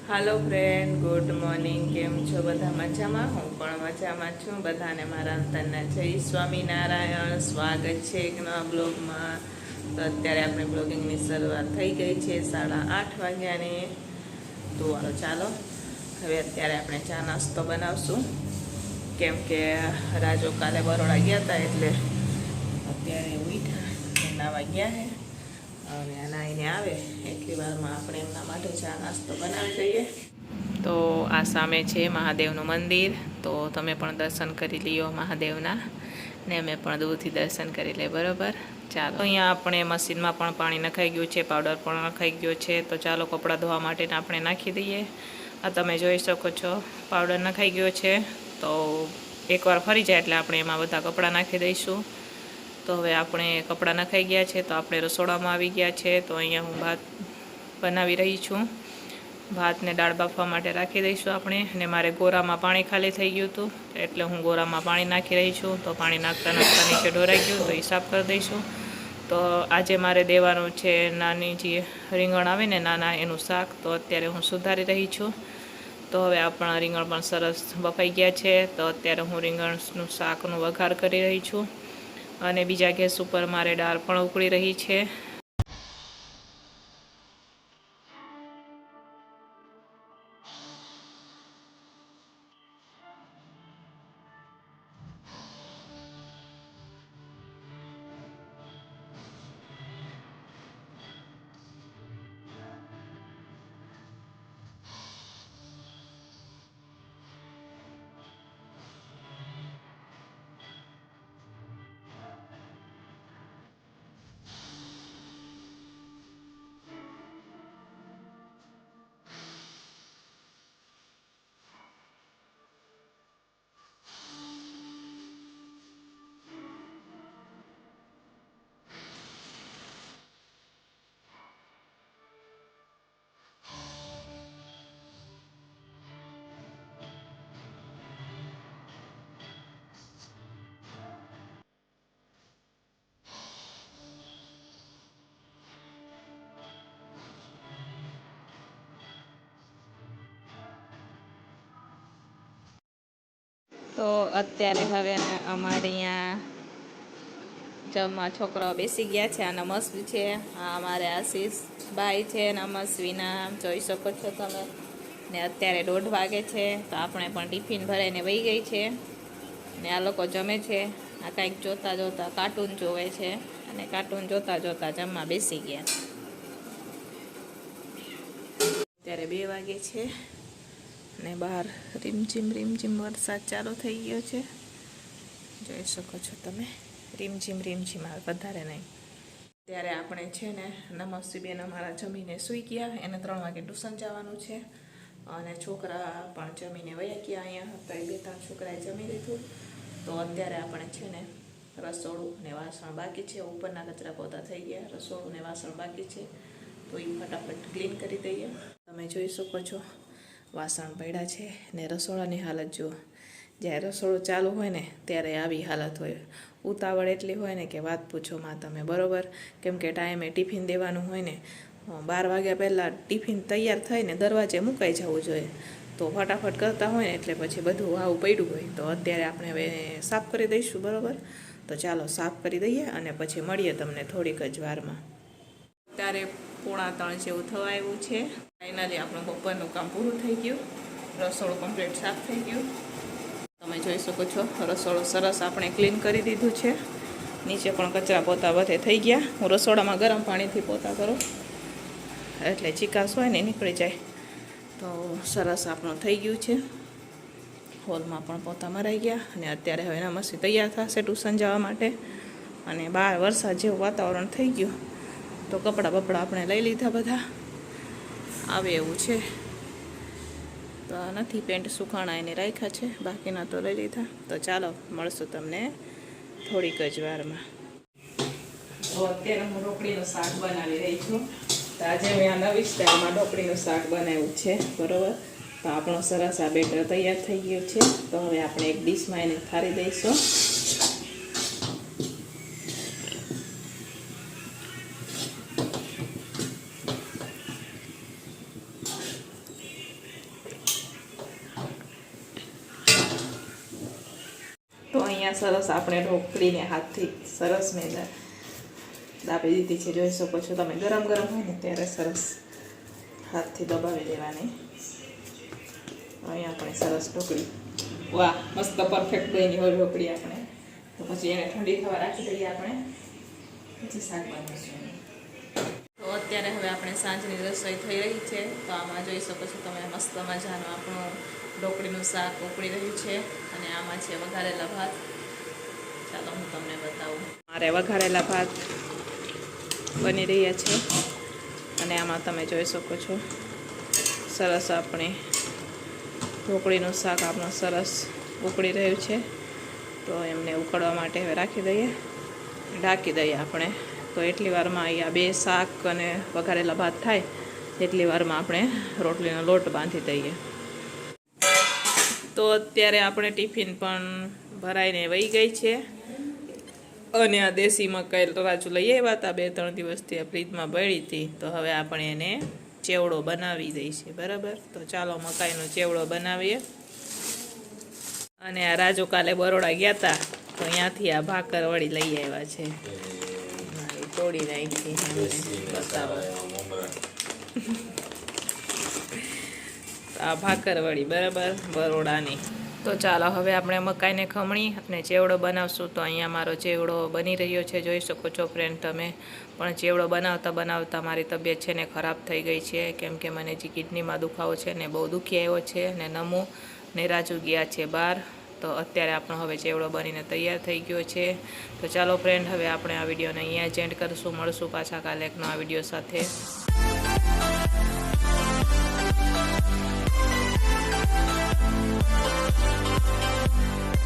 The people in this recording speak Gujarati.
હાલો ફ્રેન્ડ, ગુડ મોર્નિંગ. કેમ છો બધા? મજામાં? હું પણ મજામાં છું. બધાને મારા અંતરના જય સ્વામિનારાયણ. સ્વાગત છે એક નવા બ્લોગમાં. તો અત્યારે આપણે બ્લોગિંગની શરૂઆત થઈ ગઈ છે 8:30 વાગ્યાની. તો ચાલો હવે અત્યારે આપણે ચા નાસ્તો બનાવશું, કેમ કે રાજુ કાલે બરોડા ગયા હતા એટલે અત્યારે ઉઠ્યા નાવા ગયા હે. હવે નાઈને આવે એટલી વારમાં આપણે એમના માટે ચા નાસ્તો બનાવી દઈએ. તો આ સામે છે મહાદેવનું મંદિર, તો તમે પણ દર્શન કરી લ્યો મહાદેવના, ને અમે પણ દૂરથી દર્શન કરી લઈએ. બરાબર, ચાલો. અહીંયા આપણે મશીનમાં પણ પાણી નખાઈ ગયું છે, પાવડર પણ નખાઈ ગયો છે. તો ચાલો કપડાં ધોવા માટે આપણે નાખી દઈએ. આ તમે જોઈ શકો છો પાવડર નખાઈ ગયો છે. તો એકવાર ફરી જાય એટલે આપણે એમાં બધા કપડાં નાખી દઈશું. તો હવે આપણે કપડાં નખાઈ ગયા છે, તો આપણે રસોડામાં આવી ગયા છે. તો અહીંયા હું ભાત બનાવી રહી છું. ભાતને દાળ બાફવા માટે રાખી દઈશું આપણે. અને મારે ગોરામાં પાણી ખાલી થઈ ગયું હતું એટલે હું ગોરામાં પાણી નાખી રહી છું. તો પાણી નાખતા નાખતા નીચે ઢોરાઈ ગયું, તો હિસાબ કરી દઈશું. તો આજે મારે દેવાનું છે નાની જે રીંગણ આવે ને નાના, એનું શાક. તો અત્યારે હું સુધારી રહી છું. તો હવે આપણા રીંગણ પણ સરસ બફાઈ ગયા છે. તો અત્યારે હું રીંગણનું શાકનું વઘાર કરી રહી છું. અને બીજા ગેસ ઉપર મારે દાળ પણ ઉકળી રહી છે. તો અત્યારે હવે અમારે અહીંયા જમવા છોકરાઓ બેસી ગયા છે. આ નમસ્વી છે, આ અમારે આશીષ ભાઈ છે, નમસ્વીના જોઈ શકો છો તમે. ને અત્યારે 1:30 વાગે છે, તો આપણે પણ ટિફિન ભરાઈને વહી ગઈ છે. ને આ લોકો જમે છે. આ કંઈક જોતા જોતા કાર્ટૂન જોવે છે, અને કાર્ટૂન જોતા જોતા જમવા બેસી ગયા. અત્યારે 2 વાગે છે ને બહાર રીમઝીમ વરસાદ ચાલુ થઈ ગયો છે. જોઈ શકો છો તમે, રીમઝીમ આવે, વધારે નહીં. ત્યારે આપણે છે ને નમસ્વીબેન અમારા જમીને સૂઈ ગયા. એને 3 વાગે ટ્યુશન જવાનું છે. અને છોકરા પણ જમીને વયા ગયા. અહીંયા હતા 2-3 છોકરાએ જમી લીધું. તો અત્યારે આપણે છે ને રસોડું ને વાસણ બાકી છે. ઉપરના કચરા પોતા થઈ ગયા, રસોડું ને વાસણ બાકી છે. તો એ ફટાફટ ક્લીન કરી દઈએ. તમે જોઈ શકો છો વાસણ પડ્યા છે. ને રસોડાની હાલત જુઓ. જ્યારે રસોડું ચાલુ હોય ને ત્યારે આવી હાલત હોય. ઉતાવળ એટલી હોય ને કે વાત પૂછો માં તમે. બરાબર, કેમ કે ટાઈમે ટિફિન દેવાનું હોય ને. 12 વાગ્યા પહેલાં ટિફિન તૈયાર થઈને દરવાજે મુકાઈ જવું જોઈએ. તો ફટાફટ કરતા હોય ને એટલે પછી બધું આવું પડ્યું હોય. તો અત્યારે આપણે હવે સાફ કરી દઈશું. બરાબર, તો ચાલો સાફ કરી દઈએ અને પછી મળીએ તમને થોડીક જ વારમાં. ત્યારે 2:45 જેવું થવા આવ્યું છે. ફાઇનલી આપણું બપોરનું કામ પૂરું થઈ ગયું. રસોડું કમ્પ્લીટ સાફ થઈ ગયું. તમે જોઈ શકો છો રસોડું સરસ આપણે ક્લીન કરી દીધું છે. નીચે પણ કચરા પોતા બધે થઈ ગયા. હું રસોડામાં ગરમ પાણીથી પોતા કરું એટલે ચીકાશ હોય ને નીકળી જાય. તો સરસ આપણું થઈ ગયું છે. હોલમાં પણ પોતા મરાઈ ગયા. અને અત્યારે હવે નમસ્વી તૈયાર થશે ટ્યુશન જવા માટે. અને બહાર વરસાદ જેવું વાતાવરણ થઈ ગયું. તો કપડાં બપડા આપણે લઈ લીધા બધા. આવે એવું છે. તો નથી પેન્ટ સુકાણા એને રાખ્યા છે, બાકીના તો લઈ લીધા. તો ચાલો મળશું તમને થોડીક જ વારમાં. તો અત્યારે હું ઢોકળીનું શાક બનાવી રહી છું. તો આજે મેં આ નવી સ્ટાઇલમાં ઢોકળીનું શાક બનાવ્યું છે. બરાબર, તો આપણો સરસ આ બેટર તૈયાર થઈ ગયું છે. તો હવે આપણે એક ડીશમાં એને થાળી દઈશું. અહીંયા સરસ આપણે ઢોકળીને હાથથી સરસ મેં દાબી દીધી છે. જોઈ શકો છો તમે. ગરમ ગરમ હોય ને ત્યારે સરસ હાથથી દબાવી દેવાની. અહીંયા આપણે સરસ ઢોકળી, વાહ મસ્ત પરફેક્ટ બની હોય ઢોકળી આપણે. તો પછી એને ઠંડી થવા રાખી દઈએ આપણે, પછી શાક બનાવીશું. તો અત્યારે હવે આપણે સાંજની રસોઈ થઈ રહી છે. તો આમાં જોઈ શકો છો તમે મસ્ત મજાનું આપણું ઢોકળીનું શાક ઉકળી રહ્યું છે અને આમાં છે વઘારેલા ભાત. ચાલો હું તમને બતાવું. મારે વઘારેલા ભાત બની રહ્યા છે અને આમાં તમે જોઈ શકો છો સરસ આપણે ઢોકળીનું શાક આપણું સરસ ઉકળી રહ્યું છે. તો એમને ઉકળવા માટે હવે રાખી દઈએ, ઢાંકી દઈએ આપણે. તો એટલી વારમાં અહીંયા 2 શાક અને વઘારેલા ભાત થાય એટલી વારમાં આપણે રોટલીનો લોટ બાંધી દઈએ. તો અત્યારે આપણે ટિફિન પણ ભરાઈને વહી ગઈ છે અને આ દેશી મકાઈ રાજુ લઈ આવ્યા હતા 2-3 દિવસથી આ ફ્રીજમાં પડી હતી. તો હવે આપણે એને ચેવડો બનાવી દઈશું. બરાબર, તો ચાલો મકાઈનો ચેવડો બનાવીએ. અને આ રાજુ કાલે બરોડા ગયા હતા તો અહીંયાથી આ ભાકર વળી લઈ આવ્યા છે. તોડી નાખી બતાવો. આ ભાકરવડી બરાબર બરોડાની. તો ચાલો હવે આપણે મકાઈને ખમણી અને ચેવડો બનાવશું. તો અહીંયા મારો ચેવડો બની રહ્યો છે. જોઈ શકો છો ફ્રેન્ડ તમે પણ. ચેવડો બનાવતા બનાવતા મારી તબિયત છે ને ખરાબ થઈ ગઈ છે, કેમ કે મને જે કિડનીમાં દુખાવો છે ને બહુ દુખી આવ્યો છે. ને નમો ને રાજુ ગયા છે બહાર. તો અત્યારે આપણો હવે ચેવડો બનીને તૈયાર થઈ ગયો છે. તો ચાલો ફ્રેન્ડ હવે આપણે આ વિડીયોને અહીંયા જ એન્ડ કરીશું. મળશું પાછા કાલે એક નવા વિડીયો સાથે.